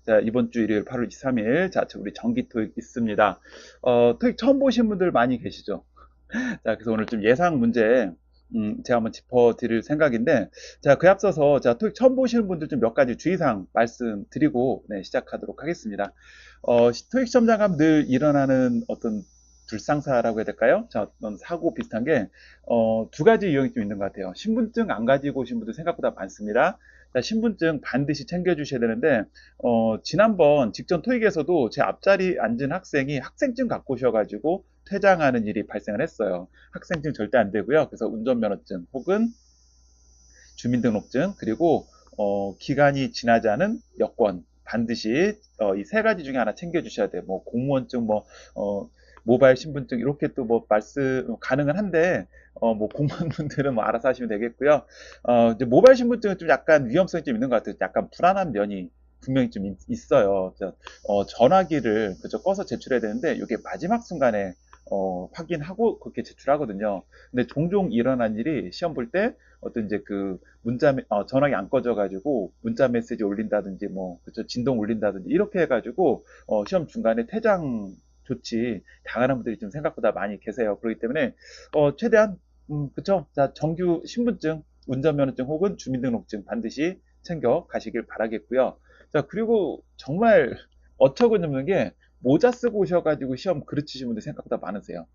자, 이번 주 일요일 8월 23일. 자, 우리 정기 토익 있습니다. 토익 처음 보신 분들 많이 계시죠? 자, 그래서 오늘 좀 예상 문제, 제가 한번 짚어드릴 생각인데, 자, 그에 앞서서, 자, 토익 처음 보시는 분들 좀 몇 가지 주의사항 말씀드리고, 네, 시작하도록 하겠습니다. 토익 시험 장갑 늘 일어나는 어떤 불상사라고 해야 될까요? 자, 어떤 사고 비슷한 게, 두 가지 유형이 좀 있는 것 같아요. 신분증 안 가지고 오신 분들 생각보다 많습니다. 자, 신분증 반드시 챙겨주셔야 되는데, 지난번 직전 토익에서도 제 앞자리 앉은 학생이 학생증 갖고 오셔가지고 퇴장하는 일이 발생을 했어요. 학생증 절대 안 되고요. 그래서 운전면허증 혹은 주민등록증 그리고 기간이 지나지 않은 여권 반드시 이 세 가지 중에 하나 챙겨주셔야 돼요. 뭐 공무원증, 뭐 모바일 신분증 이렇게 또 뭐 말씀 가능은 한데 뭐 공무원분들은 뭐 알아서 하시면 되겠고요. 이제 모바일 신분증은 좀 약간 위험성이 좀 있는 것 같아요. 약간 불안한 면이 분명히 좀 있어요. 전화기를 그저 꺼서 제출해야 되는데 이게 마지막 순간에 확인하고 그렇게 제출하거든요. 근데 종종 일어난 일이 시험 볼 때 어떤 이제 그 전화기 안 꺼져가지고 문자 메시지 올린다든지 뭐 그쵸 진동 올린다든지 이렇게 해가지고 시험 중간에 퇴장 조치 당하는 분들이 좀 생각보다 많이 계세요. 그렇기 때문에 최대한 그쵸 자 정규 신분증, 운전면허증 혹은 주민등록증 반드시 챙겨 가시길 바라겠고요. 자 그리고 정말 어처구니없는 게 모자 쓰고 오셔가지고 시험 그르치신 분들 생각보다 많으세요.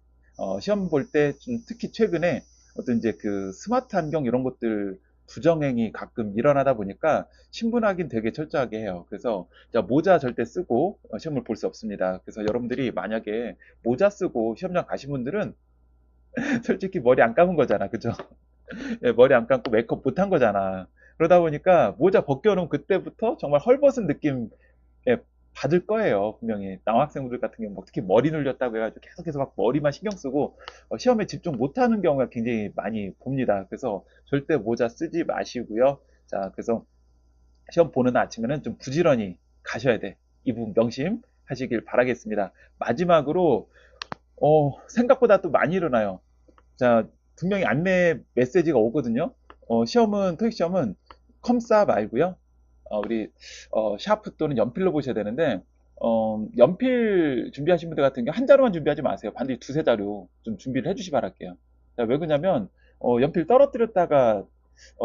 시험 볼 때 특히 최근에 어떤 이제 그 스마트 안경 이런 것들 부정행위 가끔 일어나다 보니까 신분 확인 되게 철저하게 해요. 그래서 자, 모자 절대 쓰고 시험을 볼 수 없습니다. 그래서 여러분들이 만약에 모자 쓰고 시험장 가신 분들은 솔직히 머리 안 감은 거잖아. 그죠? 예, 머리 안 감고 메이크업 못 한 거잖아. 그러다 보니까 모자 벗겨놓으면 그때부터 정말 헐벗은 느낌 예, 받을 거예요. 분명히. 남학생들 같은 경우 뭐 특히 머리 눌렸다고 해가지고 계속해서 막 머리만 신경 쓰고 시험에 집중 못하는 경우가 굉장히 많이 봅니다. 그래서 절대 모자 쓰지 마시고요. 자, 그래서 시험 보는 아침에는 좀 부지런히 가셔야 돼. 이 부분 명심하시길 바라겠습니다. 마지막으로 생각보다 또 많이 일어나요. 자, 분명히 안내 메시지가 오거든요. 토익 시험은 컴싸 말고요. 우리 샤프 또는 연필로 보셔야 되는데 연필 준비하신 분들 같은 경우 한 자루만 준비하지 마세요. 반드시 두세 자루 좀 준비를 해주시 바랄게요. 자, 왜 그러냐면 연필 떨어뜨렸다가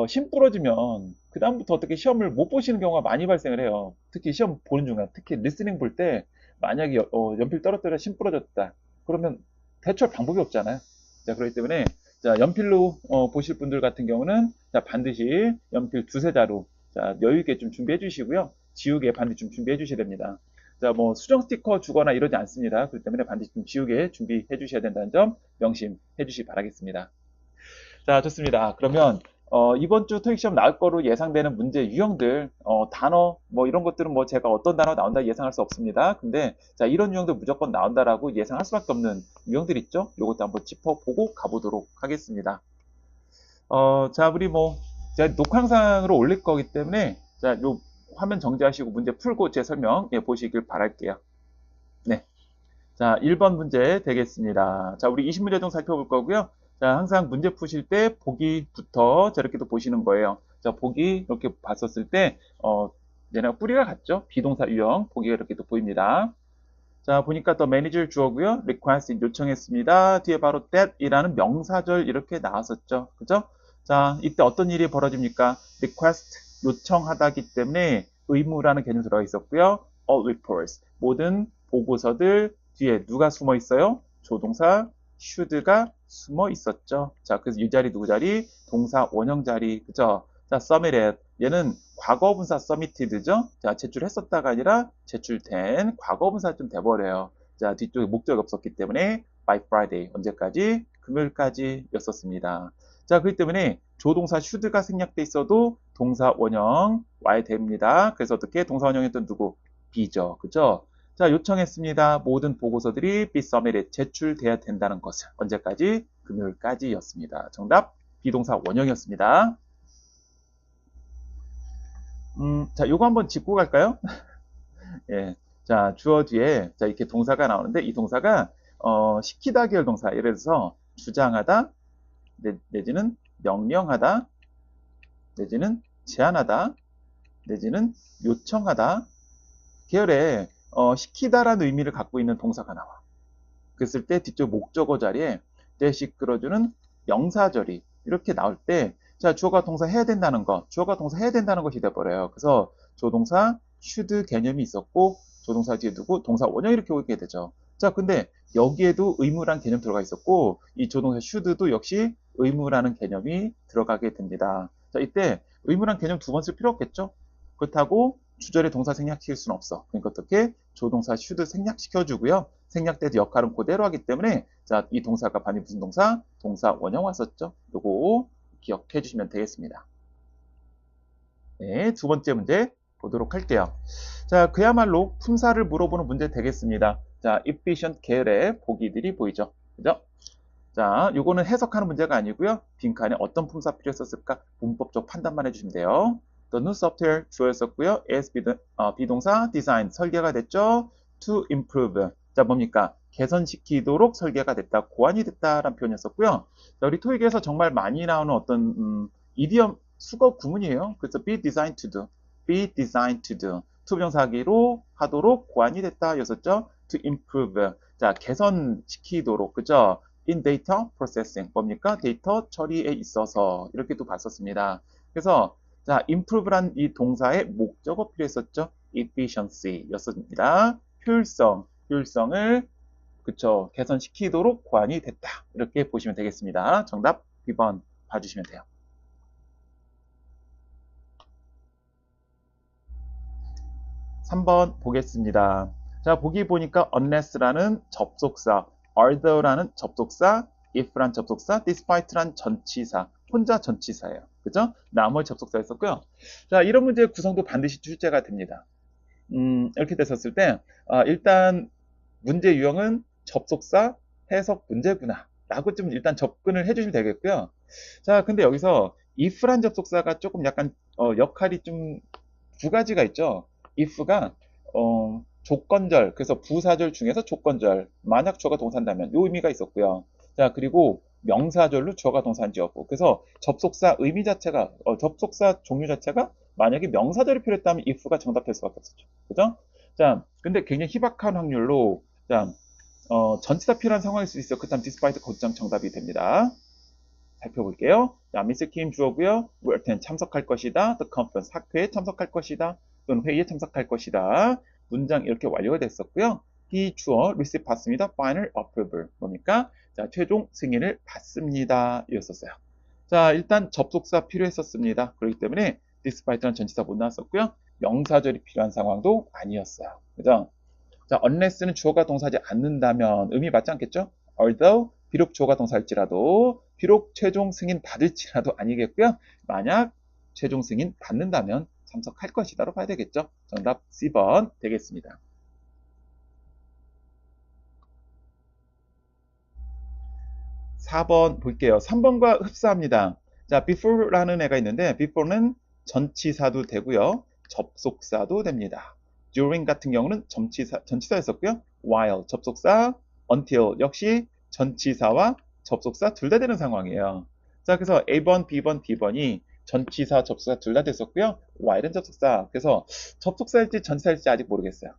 심 부러지면 그 다음부터 어떻게 시험을 못 보시는 경우가 많이 발생을 해요. 특히 시험 보는 중간, 특히 리스닝 볼 때 만약에 연필 떨어뜨려 심 부러졌다. 그러면 대처할 방법이 없잖아요. 자, 그렇기 때문에 자, 연필로 보실 분들 같은 경우는 자, 반드시 연필 두세 자루 자, 여유 있게 좀 준비해 주시고요. 지우개 반드시 좀 준비해 주셔야 됩니다. 자, 뭐 수정 스티커 주거나 이러지 않습니다. 그렇기 때문에 반드시 좀 지우개 준비해 주셔야 된다는 점 명심해 주시기 바라겠습니다. 자, 좋습니다. 그러면 이번 주 토익 시험 나올 거로 예상되는 문제 유형들, 단어 뭐 이런 것들은 뭐 제가 어떤 단어 나온다 예상할 수 없습니다. 근데 자, 이런 유형들 무조건 나온다라고 예상할 수밖에 없는 유형들 있죠? 요것도 한번 짚어보고 가보도록 하겠습니다. 자, 우리 뭐 제가 녹화 영상으로 올릴 거기 때문에 자, 요 화면 정지하시고 문제 풀고 제 설명 예, 보시길 바랄게요. 네. 자, 1번 문제 되겠습니다. 자, 우리 20문제 좀 살펴볼 거고요. 자, 항상 문제 푸실 때 보기부터 저렇게도 보시는 거예요. 자, 보기 이렇게 봤었을 때, 얘네가 뿌리가 같죠? 비동사 유형, 보기가 이렇게 또 보입니다. 자, 보니까 더 매니저를 주어고요. request 요청했습니다. 뒤에 바로 that 이라는 명사절 이렇게 나왔었죠. 그죠? 자, 이때 어떤 일이 벌어집니까? request 요청하다기 때문에 의무라는 개념 들어가 있었고요. all reports 모든 보고서들 뒤에 누가 숨어 있어요? 조동사 should가 숨어 있었죠. 자, 그래서 이 자리 누구 자리? 동사 원형 자리. 그죠? 자, submitted 얘는 과거분사 submitted죠? 자, 제출했었다가 아니라 제출된 과거분사 좀 돼버려요. 자, 뒤쪽에 목적이 없었기 때문에 by Friday, 언제까지? 금요일까지 였었습니다. 자, 그렇기 때문에 조동사 should가 생략돼 있어도 동사 원형 와야 됩니다. 그래서 어떻게 동사 원형했던 누구? B죠. 그죠? 자, 요청했습니다. 모든 보고서들이 be submitted, 제출돼야 된다는 것은 언제까지? 금요일까지였습니다. 정답 비동사 원형이었습니다. 자, 요거 한번 짚고 갈까요? 예. 자, 주어 뒤에, 자, 이렇게 동사가 나오는데, 이 동사가, 시키다 계열 동사. 예를 들어서, 주장하다, 내지는 명령하다, 내지는 제안하다, 내지는 요청하다, 계열에 시키다라는 의미를 갖고 있는 동사가 나와. 그랬을 때 뒤쪽 목적어 자리에 대시 끌어주는 명사절이 이렇게 나올 때, 자, 주어가 동사 해야 된다는 거, 주어가 동사 해야 된다는 것이 돼버려요. 그래서 조동사 should 개념이 있었고, 조동사 뒤에 두고 동사 원형 이렇게 오게 되죠. 자, 근데 여기에도 의무란 개념 들어가 있었고, 이 조동사 should도 역시 의무라는 개념이 들어가게 됩니다. 자, 이때 의무란 개념 두 번 쓸 필요 없겠죠? 그렇다고 주절에 동사 생략시킬 수는 없어. 그러니까 어떻게? 조동사 should 생략시켜주고요. 생략돼도 역할은 그대로 하기 때문에, 자, 이 동사가 반이 무슨 동사? 동사 원형 왔었죠. 요거 기억해 주시면 되겠습니다. 네, 두 번째 문제 보도록 할게요. 자, 그야말로 품사를 물어보는 문제 되겠습니다. 자, efficient 계열의 보기들이 보이죠. 그죠? 자, 요거는 해석하는 문제가 아니고요. 빈칸에 어떤 품사 필요했었을까? 문법적 판단만 해주시면 돼요. The new software 주어였었고요. as 비동사 design 설계가 됐죠. to improve. 자, 뭡니까? 개선시키도록 설계가 됐다. 고안이 됐다라는 표현이었었고요. 자, 우리 토익에서 정말 많이 나오는 어떤 이디엄 수거 구문이에요. 그래서 be designed to do. be designed to do. 투부정사기로 하도록 고안이 됐다 였었죠. to improve. 자, 개선시키도록. 그죠? in data processing. 뭡니까? 데이터 처리에 있어서. 이렇게도 봤었습니다. 그래서 자, improve란 이 동사의 목적어 필요했었죠. efficiency 였습니다. 효율성을 그쵸 개선시키도록 고안이 됐다. 이렇게 보시면 되겠습니다. 정답 B번 봐주시면 돼요. 3번 보겠습니다. 자, 보기 보니까 unless라는 접속사, although라는 접속사, if란 접속사, despite란 전치사, 혼자 전치사예요. 그죠? 나머지 접속사였었고요. 자, 이런 문제의 구성도 반드시 출제가 됩니다. 이렇게 됐었을 때, 일단 문제 유형은 접속사 해석 문제구나 라고 좀 일단 접근을 해주시면 되겠고요. 자, 근데 여기서 if란 접속사가 조금 약간 역할이 좀 두 가지가 있죠. if가 조건절, 그래서 부사절 중에서 조건절, 만약 주어가 동사인다면 요 의미가 있었고요. 자, 그리고 명사절로 주어가 동사인지였고, 그래서 접속사 의미 자체가 접속사 종류 자체가 만약에 명사절이 필요했다면 if가 정답될 수밖에 없었죠. 그죠? 자, 근데 굉장히 희박한 확률로 자, 전치사 필요한 상황일 수 있어요. 그다음 despite 곧장 정답이 됩니다. 살펴볼게요. 자, 미스 킴 주어고요. will attend 참석할 것이다. the conference 학회에 참석할 것이다. 또는 회의에 참석할 것이다. 문장 이렇게 완료가 됐었고요. he 주어 receive 받습니다. final approval 뭡니까? 자, 최종 승인을 받습니다. 이었었어요. 자, 일단 접속사 필요했었습니다. 그렇기 때문에 despite라는 전치사 못 나왔었고요. 명사절이 필요한 상황도 아니었어요. 그죠? 자, unless는 주어가 동사지 않는다면 의미 맞지 않겠죠? although 비록 주어가 동사일지라도 비록 최종 승인 받을지라도 아니겠고요. 만약 최종 승인 받는다면 참석할 것이다로 봐야 되겠죠. 정답 C번 되겠습니다. 4번 볼게요. 3번과 흡사합니다. 자, before라는 애가 있는데 before는 전치사도 되고요. 접속사도 됩니다. during 같은 경우는 전치사였었고요. while 접속사, until 역시 전치사와 접속사 둘 다 되는 상황이에요. 자, 그래서 A번, B번, D번이 전치사, 접속사 둘 다 됐었고요. while은 접속사. 그래서 접속사일지 전치사일지 아직 모르겠어요.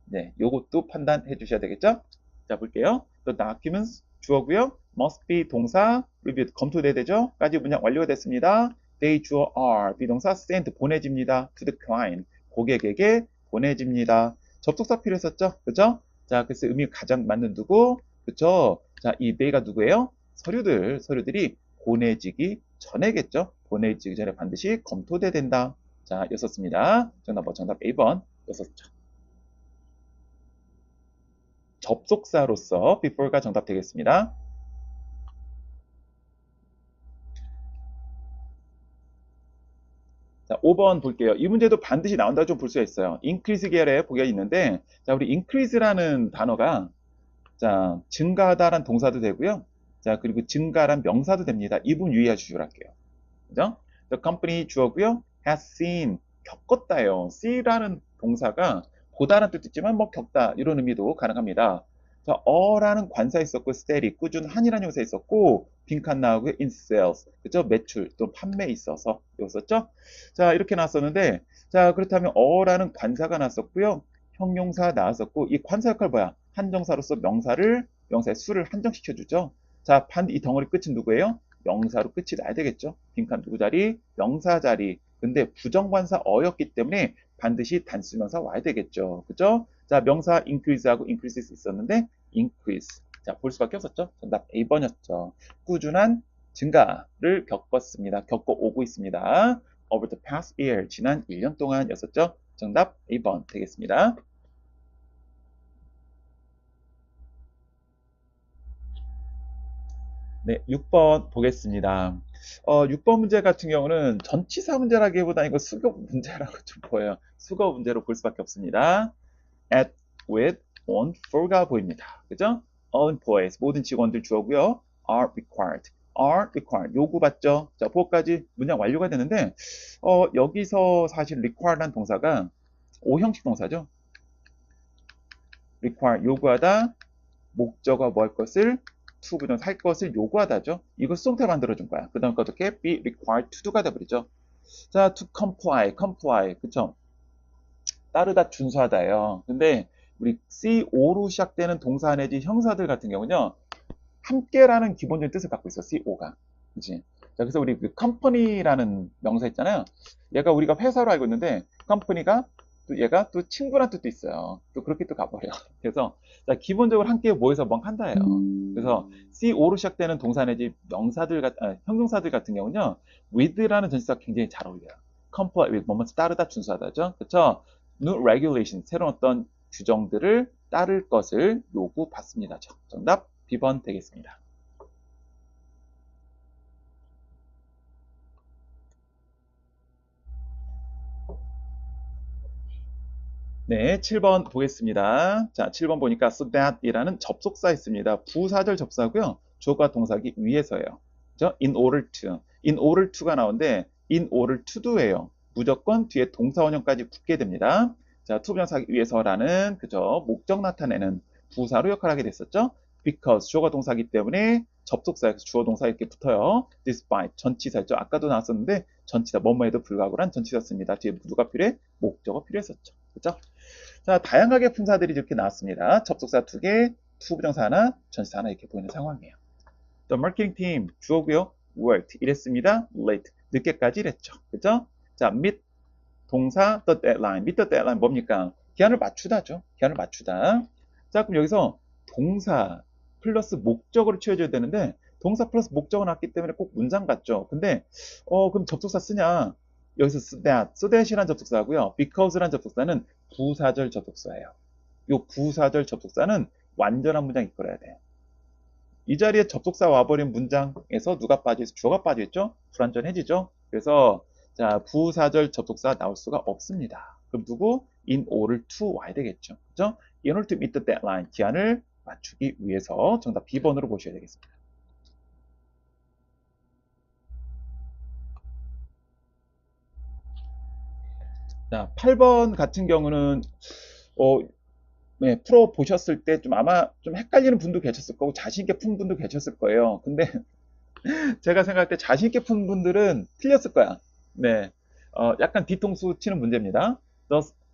네, 요것도 판단해 주셔야 되겠죠? 자, 볼게요. The documents 주어고요. must be 동사, reviewed 검토돼야 되죠? 까지 문장 완료가 됐습니다. they 주어 are 비동사 sent 보내집니다. to the client 고객에게 보내집니다. 접속사 필요했었죠? 그죠? 자, 그래서 의미 가장 맞는 누구? 그쵸? 자, 이 they가 누구예요? 서류들이 보내지기 전에겠죠? 보내지기 전에 반드시 검토돼야 된다. 자, 였었습니다. 정답 A번 였었죠. 접속사로서 before가 정답 되겠습니다. 자, 5번 볼게요. 이 문제도 반드시 나온다고 좀 볼 수가 있어요. increase 계열의 보기가 있는데, 자, 우리 increase라는 단어가, 자, 증가하다란 동사도 되고요. 자, 그리고 증가란 명사도 됩니다. 이 부분 유의해 주시길 할게요. 그죠? The company 주어고요. has seen, 겪었다요. see라는 동사가 보다는 뜻이지만 뭐 겪다 이런 의미도 가능합니다. 자, 어라는 관사 있었고, steady, 꾸준한이라는 형사 있었고, 빈칸 나오고요. in sales, 그죠? 매출, 또 판매에 있어서 였었죠? 자, 이렇게 나왔었는데, 자, 그렇다면 어라는 관사가 났었고요. 형용사 나왔었고, 이 관사 역할 뭐야? 한정사로서 명사의 수를 한정시켜주죠. 자, 이 덩어리 끝은 누구예요? 명사로 끝이 나야 되겠죠. 빈칸 누구 자리? 명사 자리. 근데 부정관사 어였기 때문에 반드시 단수명사 와야 되겠죠. 그죠? 자, 명사 increase하고 increases 있었는데 increase. 자, 볼 수밖에 없었죠. 정답 A번이었죠. 꾸준한 증가를 겪어오고 있습니다. Over the past year, 지난 1년 동안이었었죠. 정답 A번 되겠습니다. 네, 6번 보겠습니다. 6번 문제 같은 경우는 전치사 문제라기보다 이거 수거 문제라고 좀 보여요. 수거 문제로 볼 수밖에 없습니다. At, with, on, for가 보입니다. 그죠? All employees, 모든 직원들 주어고요. are required, 요구받죠. 자, 보어까지 문장 완료가 되는데 여기서 사실 required란 동사가 5형식 동사죠. require, 요구하다, 목적어 뭐 할 것을, to 부정사 할 것을 요구하다죠. 이거 수동태 만들어준 거야. 그 다음 거 어떻게? be required to가 돼버리죠. 자, to comply, 그쵸? 따르다, 준수하다예요. 근데 우리 CO로 시작되는 동사 내지 형사들 같은 경우는요, 함께라는 기본적인 뜻을 갖고 있어, CO가. 그치? 자, 그래서 우리 그 company라는 명사 있잖아요. 얘가 우리가 회사로 알고 있는데, company가 또 얘가 또 친구란 뜻도 있어요. 또 그렇게 또 가버려. 그래서 자, 기본적으로 함께 모여서 뭔가 한다예요. 그래서 CO로 시작되는 동사 내지 형용사들 같은 경우는요, with라는 전치사가 굉장히 잘 어울려요. comply with, 뭐뭐 따르다, 준수하다죠. 그렇죠? new regulation, 새로운 어떤 규정들을 따를 것을 요구받습니다. 정답 B번 되겠습니다. 네, 7번 보겠습니다. 자, 7번 보니까 so that이라는 접속사 있습니다. 부사절 접사고요. 주어가 동사기 위해서예요. 그죠? in order to. in order to가 나오는데 in order to do예요. 무조건 뒤에 동사 원형까지 붙게 됩니다. 자, 투부정사 하기 위해서라는 그죠? 목적 나타내는 부사로 역할을 하게 됐었죠. because 주어가 동사기 때문에 접속사에서 주어 동사 이렇게 붙어요. despite 전치사죠. 아까도 나왔었는데 전치사 뭐뭐에도 불구하고란 전치사였습니다. 뒤에 누가 필요해? 목적어 필요했었죠. 그죠? 자, 다양하게 품사들이 이렇게 나왔습니다. 접속사 2개, 투부정사 하나, 전치사 하나 이렇게 보이는 상황이에요. The marketing team 주어고요. worked 일했습니다. late 늦게까지 일했죠. 그죠? 자, meet 동사 the deadline. meet the deadline 뭡니까? 기한을 맞추다죠. 기한을 맞추다. 자, 그럼 여기서 동사 플러스 목적으로 취해줘야 되는데 동사 플러스 목적어 나왔기 때문에 꼭 문장 같죠. 근데 그럼 접속사 쓰냐? 여기서 so that이란 접속사고요. because란 접속사는 부사절 접속사예요. 이 부사절 접속사는 완전한 문장 이끌어야 돼. 이 자리에 접속사 와버린 문장에서 누가 빠져있어? 주어가 빠져있죠? 불완전해지죠? 그래서 자, 부사절 접속사 나올 수가 없습니다. 그럼 누구? in order to 와야 되겠죠. 그죠? in order to meet the deadline. 기한을 맞추기 위해서 정답 B번으로 보셔야 되겠습니다. 자, 8번 같은 경우는 어, 네, 풀어 보셨을 때 좀 아마 좀 헷갈리는 분도 계셨을 거고 자신 있게 푼 분도 계셨을 거예요. 근데 제가 생각할 때 자신 있게 푼 분들은 틀렸을 거야. 네, 약간 뒤통수 치는 문제입니다.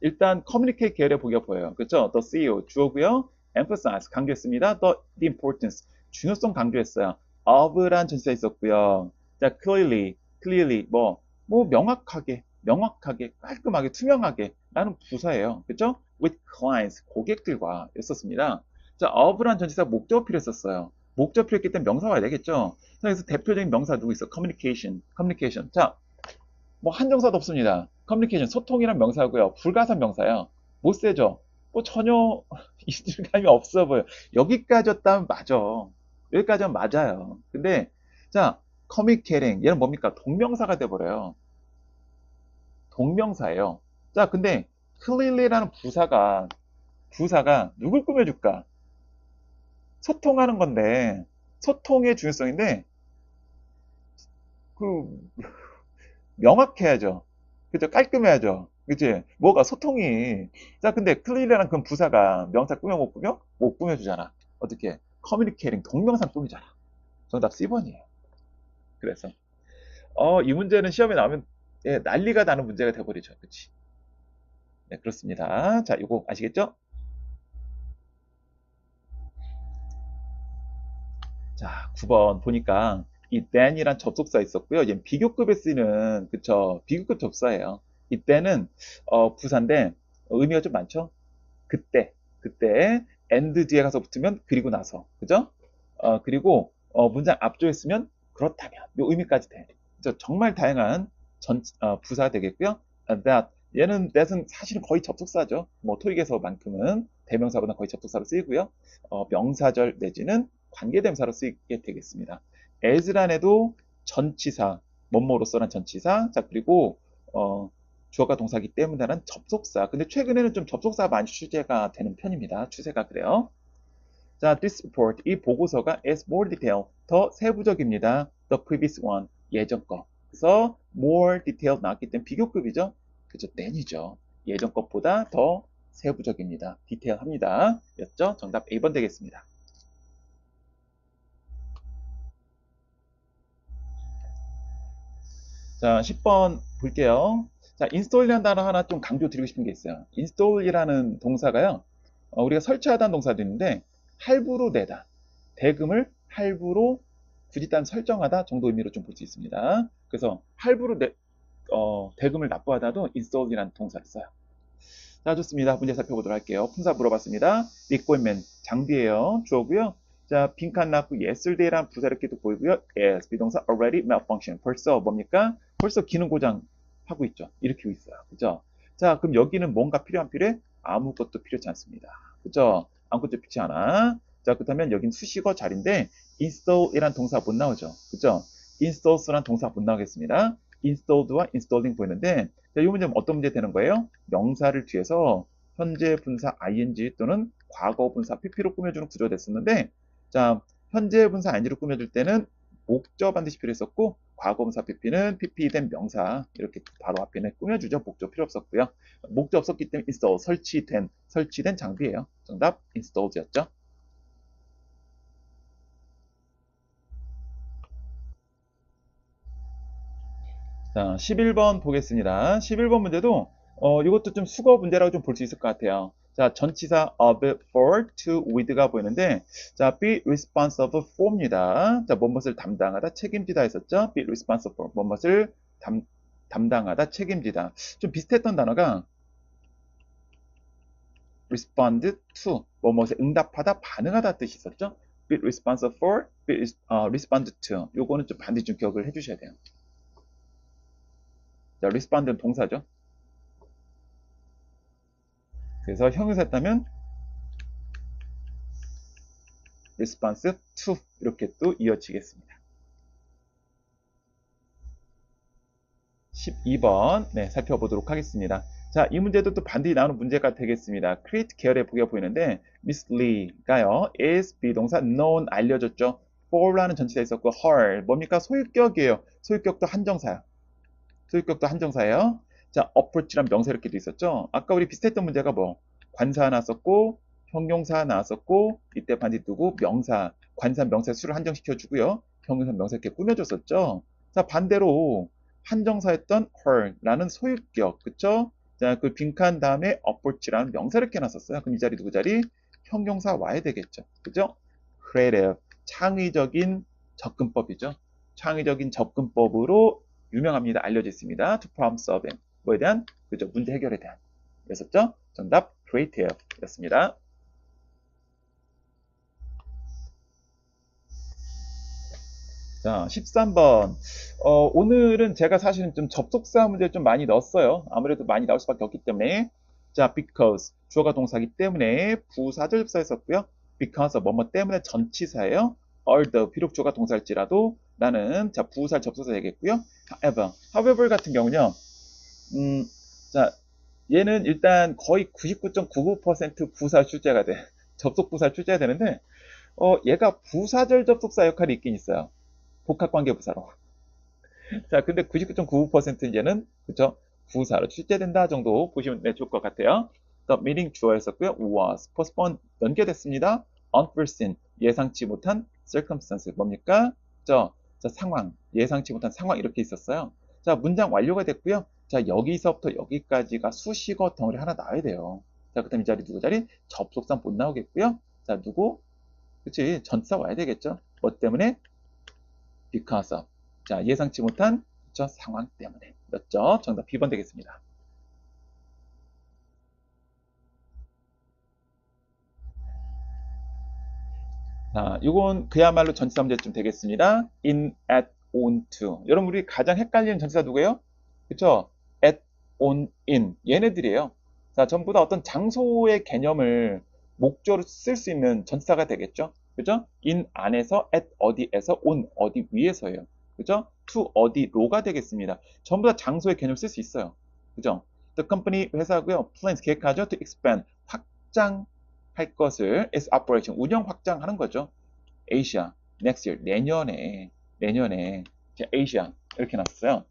일단 communicate 계열의 보기가 보여요. 그렇죠? The CEO 주어고요. emphasize 강조했습니다. The importance 중요성 강조했어요. of란 전치사 있었고요. 자, clearly 뭐 명확하게 깔끔하게 투명하게 라는 부사예요. 그렇죠? with clients 고객들과 였었습니다. 자, of란 전치사 목적어 필요했었어요. 목적 필요했기 때문에 명사 와야 되겠죠. 자, 그래서 대표적인 명사 누구 있어? communication. 자, 뭐 한정사도 없습니다. communication 소통이란 명사고요. 불가산 명사예요. 못 세죠. 뭐 전혀 이질감이 없어 보여. 여기까지였다면 맞아. 여기까지는 맞아요. 근데 자, communicating 얘는 뭡니까? 동명사가 돼버려요. 동명사예요. 자, 근데 clearly라는 부사가 누굴 꾸며줄까? 소통하는 건데 소통의 중요성인데 그 명확해야죠. 그죠? 깔끔해야죠. 그치? 뭐가 소통이. 자, 근데 클리라는 그 부사가 명사 꾸며 못 꾸며? 못 꾸며주잖아. 어떻게? 커뮤니케이팅 동명사 꾸미잖아. 정답 C번이에요. 그래서 이 문제는 시험에 나오면 예, 난리가 나는 문제가 돼버리죠. 그치? 네, 그렇습니다. 자, 이거 아시겠죠? 자, 9번 보니까 이 than이란 접속사 있었고요. 얘는 비교급에 쓰이는 그쵸? 비교급 접사예요. 이때는 부사인데 의미가 좀 많죠? 그때 and 뒤에 가서 붙으면 그리고 나서 그죠? 그리고 문장 앞쪽에 쓰면 그렇다면 요 의미까지 돼. 그죠? 정말 다양한 부사가 되겠고요. that 얘는 that은 사실은 거의 접속사죠. 뭐 토익에서만큼은 대명사보다 거의 접속사로 쓰이고요. 명사절 내지는 관계대명사로 쓰이게 되겠습니다. as란에도 전치사, 뭐뭐로서란 전치사, 자 그리고 주어가 동사기 때문에란 접속사. 근데 최근에는 좀 접속사 많이 출제가 되는 편입니다. 추세가 그래요. 자, this report, 이 보고서가 is more detailed, 더 세부적입니다. The previous one, 예전 거. 그래서 more detailed 나왔기 때문에 비교급이죠. 그죠? than이죠. 예전 것보다 더 세부적입니다. 디테일합니다. 였죠? 정답 A번 되겠습니다. 자, 10번 볼게요. 자, install이라는 단어 하나 좀 강조 드리고 싶은 게 있어요. install이라는 동사가요. 우리가 설치하다는 동사도 있는데 할부로 내다. 대금을 할부로 굳이 딴 설정하다 정도 의미로 좀 볼 수 있습니다. 그래서 할부로 대금을 납부하다도 install이라는 동사를 써요. 자, 좋습니다. 문제 살펴보도록 할게요. 품사 물어봤습니다. equipment, 장비예요. 주어고요. 자, 빈칸 났고 yesterday라는 부사 이렇게 도 보이고요. as, 비동사 already malfunction. 벌써 뭡니까? 벌써 기능 고장 하고 있죠. 일으키고 있어요. 그죠? 자, 그럼 여기는 뭔가 필요해? 아무것도 필요치 않습니다. 그죠? 아무것도 필요치 않아. 자, 그렇다면 여긴 수식어 자리인데 install이란 동사 못 나오죠. 그죠? installs란 동사 못 나오겠습니다. installed와 installing 보이는데 자, 이 문제는 어떤 문제 되는 거예요? 명사를 뒤에서 현재 분사 ing 또는 과거 분사 pp로 꾸며주는 구조가 됐었는데 자, 현재 분사 ing로 꾸며줄 때는 목적 반드시 필요했었고 과거 분사 pp는 pp 된 명사 이렇게 바로 앞에 꾸며주죠. 목적 필요 없었고요. 목적 없었기 때문에 install 설치된 장비예요. 정답 installed였죠. 자, 11번 보겠습니다. 11번 문제도 이것도 좀 수거 문제라고 좀 볼 수 있을 것 같아요. 자, 전치사 of, for, to, with가 보이는데 자, be responsible for입니다. 자, 무엇을 담당하다, 책임지다 했었죠? be responsible for, 무엇을 담당하다, 책임지다. 좀 비슷했던 단어가 respond to, 무엇에 응답하다, 반응하다 뜻이 있었죠? be responsible for, respond to. 요거는 좀 반드시 좀 기억을 해주셔야 돼요. 자, respond는 동사죠. 그래서 형용사였다면 response to 이렇게 또 이어지겠습니다. 12번 네, 살펴보도록 하겠습니다. 자, 이 문제도 또 반드시 나오는 문제가 되겠습니다. create 계열의 보기가 보이는데 Miss Lee가요. is 비동사 known 알려졌죠. for라는 전치사 있었고 her 뭡니까? 소유격이에요. 소유격도 한정사야. 소유격도 한정사예요. 자, approach란 명사 이렇게 돼 있었죠. 아까 우리 비슷했던 문제가 뭐 관사 나왔었고 형용사 나왔었고 이때 반드시 두고 명사, 관사 명사 수를 한정시켜 주고요. 형용사 명사 이렇게 꾸며줬었죠. 자, 반대로 한정사였던 her라는 소유격, 그쵸? 자, 그 빈칸 다음에 approach라는 명사를 이렇게 놨었어요. 그럼 이 자리 누구 자리? 형용사 와야 되겠죠. 그죠? creative, 창의적인 접근법이죠. 창의적인 접근법으로 유명합니다. 알려져 있습니다. to problem solving. 뭐에 대한? 그죠? 문제 해결에 대한. 였었죠? 정답 creative 였습니다. 자, 13번. 오늘은 제가 사실은 좀 접속사 문제를 좀 많이 넣었어요. 아무래도 많이 나올 수밖에 없기 때문에. 자, because. 주어가 동사기 때문에 부사절 접사였었고요. because 뭐뭐 때문에 전치사예요. although. 비록 주어가 동사일지라도 나는 자, 부사 접속사 되겠고요. however 같은 경우는요. 자, 얘는 일단 거의 99.99% 부사 출제가 돼. 접속 부사 출제가 되는데, 얘가 부사절 접속사 역할이 있긴 있어요. 복합관계부사로. 자, 근데 99.99% 얘는, 그쵸? 부사로 출제된다 정도 보시면 좋을 것 같아요. The meeting 주어였었고요. was postponed 연기됐습니다. unforeseen 예상치 못한 circumstance 뭡니까? 자, 상황 예상치 못한 상황 이렇게 있었어요. 자, 문장 완료가 됐고요. 자, 여기서부터 여기까지가 수식어 덩어리 하나 나와야 돼요. 자, 그 다음 이 자리 누구 자리? 접속사 못 나오겠고요. 자, 누구? 그치? 전치사 와야 되겠죠? 뭐 때문에? because of. 자, 예상치 못한 그쵸? 상황 때문에. 맞죠? 정답 B번 되겠습니다. 자, 이건 그야말로 전치사 문제쯤 되겠습니다. in, at, on, to. 여러분, 우리 가장 헷갈리는 전치사 누구예요? 그쵸? at, on, in. 얘네들이에요. 자, 전부 다 어떤 장소의 개념을 목적으로 쓸 수 있는 전치사가 되겠죠? 그죠? in 안에서, at 어디에서, on 어디 위에서예요. 그죠? to 어디로가 되겠습니다. 전부 다 장소의 개념을 쓸 수 있어요. 그죠? The company 회사고요. plans 계획하죠. to expand 확장할 것을 is operation 운영 확장하는 거죠. Asia next year 내년에 자, Asia 이렇게 놨어요.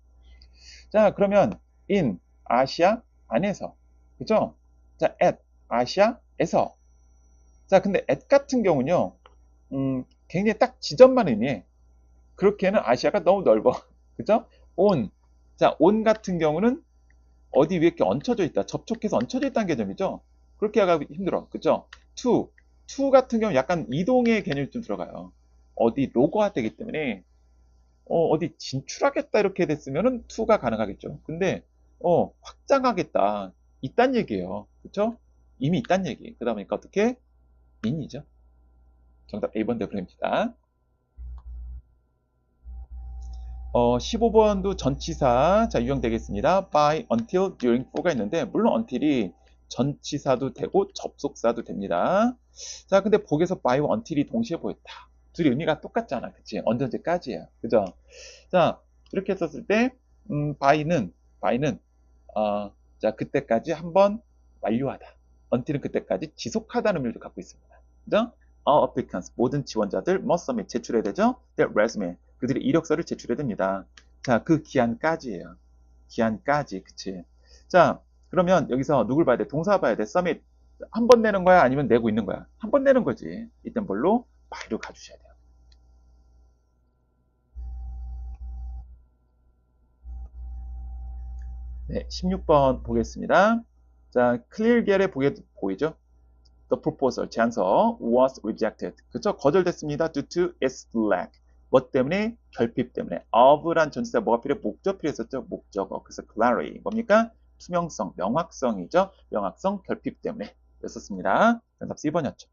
자, 그러면 in 아시아 안에서 그죠? 자, at 아시아에서 자, 근데 at 같은 경우는요. 굉장히 딱 지점만 의미해. 그렇게는 아시아가 너무 넓어. 그죠? on. 자, on 같은 경우는 어디 위에 이렇게 얹혀져 있다. 접촉해서 얹혀져 있다는 개념이죠. 그렇게 하기 힘들어. 그죠? to 같은 경우는 약간 이동의 개념이 좀 들어가요. 어디 로고화 되기 때문에 어디 진출하겠다 이렇게 됐으면은 to가 가능하겠죠. 근데 확장하겠다. 있단 얘기예요. 그쵸? 이미 있단 얘기. 그러다 보니까 어떻게? in이죠. 정답 A번 되버립니다. 15번도 전치사 자 유형되겠습니다. by, until, during, for가 있는데 물론 until이 전치사도 되고 접속사도 됩니다. 자 근데 복에서 by와 until이 동시에 보였다. 둘이 의미가 똑같잖아. 그치? 언제까지예요. 그죠? 자 이렇게 썼을 때 by는 자 그때까지 한번 완료하다. until은 그때까지 지속하다는 의미를 갖고 있습니다. 그죠? All applicants 모든 지원자들 must submit 제출해야 되죠? their resume 그들의 이력서를 제출해야 됩니다. 자, 그 기한까지예요. 기한까지, 그치? 자, 그러면 여기서 누굴 봐야 돼? 동사 봐야 돼. submit. 한 번 내는 거야? 아니면 내고 있는 거야? 한 번 내는 거지. 이땐 뭘로? by로 가주셔야 돼요. 네, 16번 보겠습니다. 자, clear 계열의 보이죠? The proposal, 제안서 was rejected. 그쵸? 거절됐습니다. due to its lack. 뭐 때문에? 결핍 때문에. of란 전치사 뭐가 필요해? 목적 필요했었죠? 목적어. 그래서 clarity. 뭡니까? 투명성, 명확성이죠. 명확성, 결핍 때문에. 였었습니다. 정답 C번이었죠.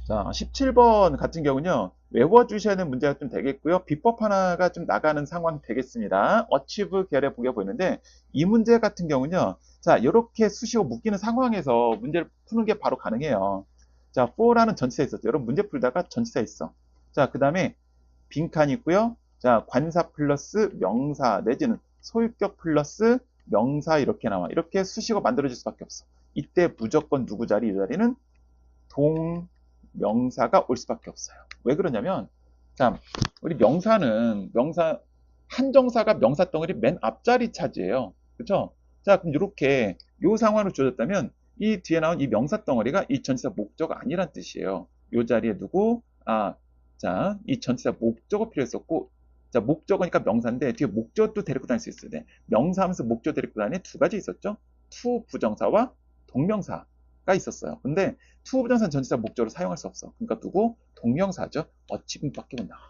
자, 17번 같은 경우는요. 외워주셔야 하는 문제가 좀 되겠고요. 비법 하나가 좀 나가는 상황 되겠습니다. 어치브 계열의 보기가 보이는데 이 문제 같은 경우는요. 자, 이렇게 수식어 묶이는 상황에서 문제를 푸는 게 바로 가능해요. 자, for라는 전치사 있었죠. 여러분 문제 풀다가 전치사 있어. 자, 그 다음에 빈칸이 있고요. 자, 관사 플러스 명사 내지는 소유격 플러스 명사 이렇게 나와. 이렇게 수식어 만들어질 수밖에 없어. 이때 무조건 누구 자리? 이 자리는 명사가 올 수밖에 없어요. 왜 그러냐면, 자, 우리 명사, 한정사가 명사 덩어리 맨 앞자리 차지해요. 그쵸? 자, 그럼 이렇게, 요 상황으로 주어졌다면, 이 뒤에 나온 이 명사 덩어리가 이 전치사 목적어 아니란 뜻이에요. 요 자리에 두고, 자, 이 전치사 목적어 필요했었고, 자, 목적어니까 명사인데, 뒤에 목적어도 데리고 다닐 수 있어요. 네. 명사 하면서 목적어 데리고 다니는 두 가지 있었죠? to 부정사와 동명사가 있었어요. 근데 to 부정사는 전치사 목적으로 사용할 수 없어. 그러니까 누구? 동명사죠. 어치분밖에 못 나와.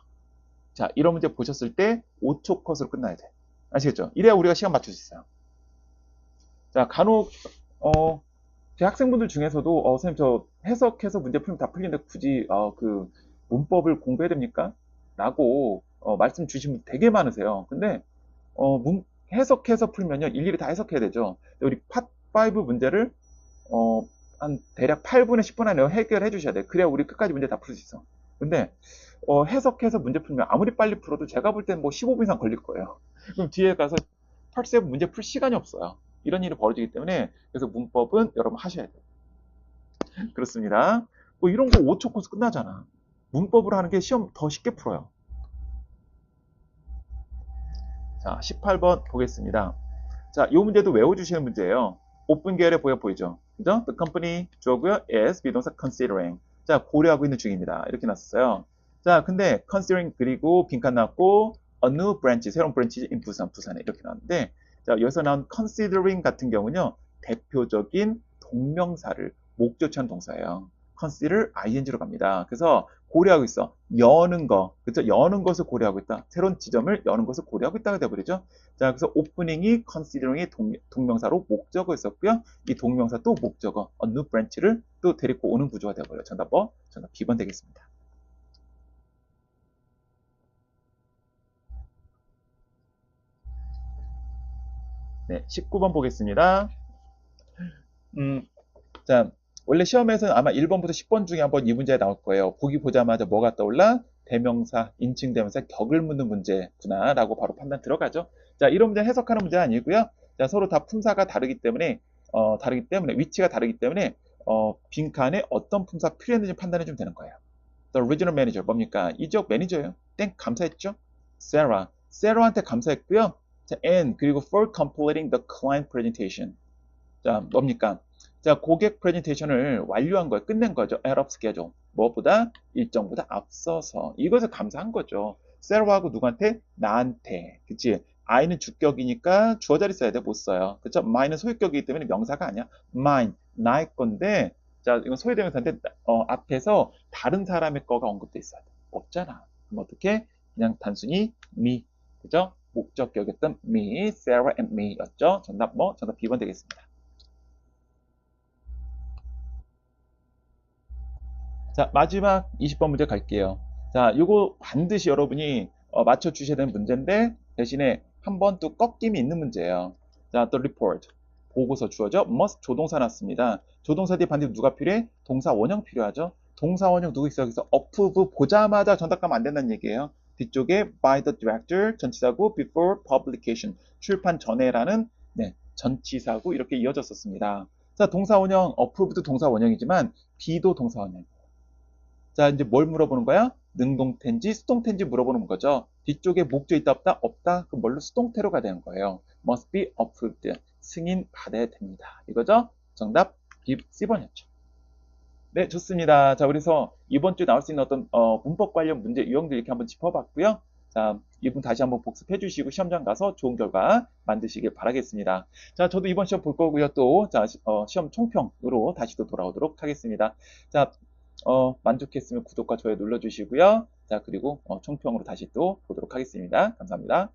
자, 이런 문제 보셨을 때 5초 컷으로 끝나야 돼. 아시겠죠? 이래야 우리가 시간 맞출 수 있어요. 자, 간혹 제 학생분들 중에서도 선생님 저 해석해서 문제 풀면 다 풀리는데 굳이 그 문법을 공부해야 됩니까? 라고 말씀 주신 분 되게 많으세요. 근데 해석해서 풀면요 일일이 다 해석해야 되죠. 우리 팟5 문제를 한 대략 8분에 10분 안에 해결해 주셔야 돼. 그래야 우리 끝까지 문제 다 풀 수 있어. 근데 해석해서 문제 풀면 아무리 빨리 풀어도 제가 볼 땐 뭐 15분 이상 걸릴 거예요. 그럼 뒤에 가서 펄스에 문제 풀 시간이 없어요. 이런 일이 벌어지기 때문에 그래서 문법은 여러분 하셔야 돼요. 그렇습니다. 뭐 이런 거 5초 코스 끝나잖아. 문법으로 하는 게 시험 더 쉽게 풀어요. 자, 18번 보겠습니다. 자, 이 문제도 외워주시는 문제예요. 오픈 계열의 보이죠? 그죠? The company 주어고요. is 비동사 considering. 자, 고려하고 있는 중입니다. 이렇게 났어요. 자, 근데 considering 그리고 빈칸 나왔고 a new branch, 새로운 브랜치 in 부산, 부산에 이렇게 나왔는데 자, 여기서 나온 considering 같은 경우는요. 대표적인 동명사를 목조치한 동사예요. consider ing로 갑니다. 그래서 고려하고 있어. 여는 거, 그렇죠? 여는 것을 고려하고 있다. 새로운 지점을 여는 것을 고려하고 있다가 되어버리죠. 자, 그래서 오프닝이 considering이 동명사로 목적어 있었고요. 이 동명사 또 목적어, a new branch를 또 데리고 오는 구조가 되어버려요. 정답 뭐? 정답 B번 되겠습니다. 네, 19번 보겠습니다. 음, 자, 원래 시험에서는 아마 1번부터 10번 중에 한번 이 문제 나올 거예요. 보기 보자마자 뭐가 떠올라? 대명사, 인칭 대명사, 격을 묻는 문제구나 라고 바로 판단 들어가죠. 자, 이런 문제 해석하는 문제 아니고요. 자, 서로 다 품사가 다르기 때문에 위치가 다르기 때문에 빈칸에 어떤 품사 필요했는지 판단해 주면 되는 거예요. The original manager 뭡니까? 이 지역 매니저예요. 땡 감사했죠? Sarah, Sarah한테 감사했고요. 자, and 그리고 for completing the client presentation. 자, 뭡니까? 자, 고객 프레젠테이션을 완료한 거예요. 끝낸 거죠. ahead of schedule. 무엇보다? 일정보다 앞서서. 이것을 감사한 거죠. 셀러하고 누구한테? 나한테. 그치? I는 주격이니까 주어 자리 써야 돼. 못 써요. 그쵸? mine은 소유격이기 때문에 명사가 아니야. mine, 나의 건데, 자, 이건 소유대명사인데, 앞에서 다른 사람의 거가 언급돼 있어야 돼. 없잖아. 그럼 어떻게? 그냥 단순히 me. 그죠? 목적격이었던 me, Sarah and me였죠. 정답 뭐? 정답 B번 되겠습니다. 자, 마지막 20번 문제 갈게요. 자, 이거 반드시 여러분이 맞춰주셔야 되는 문제인데 대신에 한 번 또 꺾임이 있는 문제예요. 자, the report. 보고서 주어져. must 조동사 났습니다. 조동사 뒤에 반드시 누가 필요해? 동사 원형 필요하죠. 동사 원형 누구 있어? 여기서 approve 보자마자 정답 가면 안 된다는 얘기예요. 뒤쪽에 by the director 전치사고 before publication 출판 전에라는 네, 전치사고 이렇게 이어졌었습니다. 자, 동사 원형 approve도 동사 원형이지만 be도 동사 원형. 자, 이제 뭘 물어보는 거야? 능동태인지 수동태인지 물어보는 거죠. 뒤쪽에 목조 있다 없다? 없다. 그럼 뭘로 수동태로 가야 되는 거예요. must be approved. 승인 받아야 됩니다. 이거죠? 정답 C번이었죠. 네, 좋습니다. 자, 그래서 이번 주에 나올 수 있는 어떤 문법 관련 문제 유형들 이렇게 한번 짚어봤고요. 자, 이분 다시 한번 복습해 주시고 시험장 가서 좋은 결과 만드시길 바라겠습니다. 자, 저도 이번 시험 볼 거고요. 또, 자, 시험 총평으로 다시 또 돌아오도록 하겠습니다. 자, 만족했으면 구독과 좋아요 눌러주시고요. 자, 그리고 총평으로 다시 또 보도록 하겠습니다. 감사합니다.